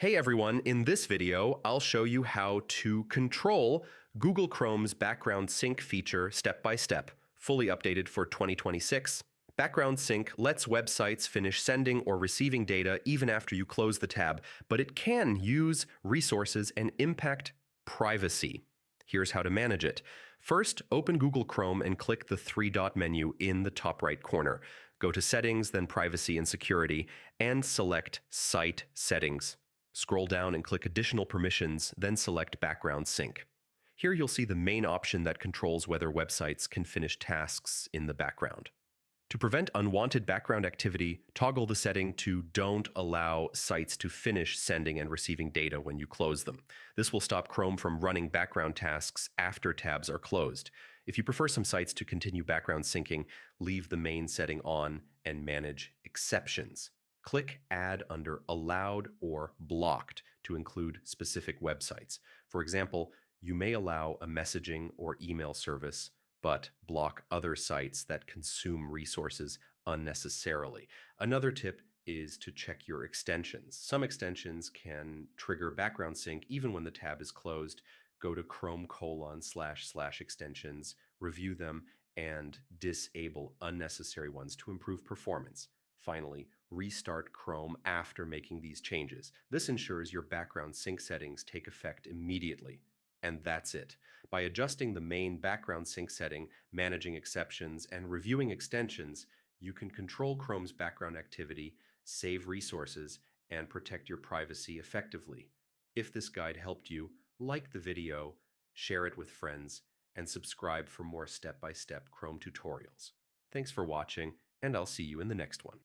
Hey everyone, in this video, I'll show you how to control Google Chrome's background sync feature step by step, fully updated for 2026. Background sync lets websites finish sending or receiving data even after you close the tab, but it can use resources and impact privacy. Here's how to manage it. First, open Google Chrome and click the three-dot menu in the top right corner. Go to Settings, then Privacy and Security, and select Site Settings. Scroll down and click Additional Permissions, then select Background Sync. Here you'll see the main option that controls whether websites can finish tasks in the background. To prevent unwanted background activity, toggle the setting to Don't allow sites to finish sending and receiving data when you close them. This will stop Chrome from running background tasks after tabs are closed. If you prefer some sites to continue background syncing, leave the main setting on and manage exceptions. Click Add under Allowed or Blocked to include specific websites. For example, you may allow a messaging or email service, but block other sites that consume resources unnecessarily. Another tip is to check your extensions. Some extensions can trigger background sync even when the tab is closed. Go to Chrome://extensions, review them, and disable unnecessary ones to improve performance. Finally, restart Chrome after making these changes. This ensures your background sync settings take effect immediately. And that's it. By adjusting the main background sync setting, managing exceptions, and reviewing extensions, you can control Chrome's background activity, save resources, and protect your privacy effectively. If this guide helped you, like the video, share it with friends, and subscribe for more step-by-step Chrome tutorials. Thanks for watching, and I'll see you in the next one.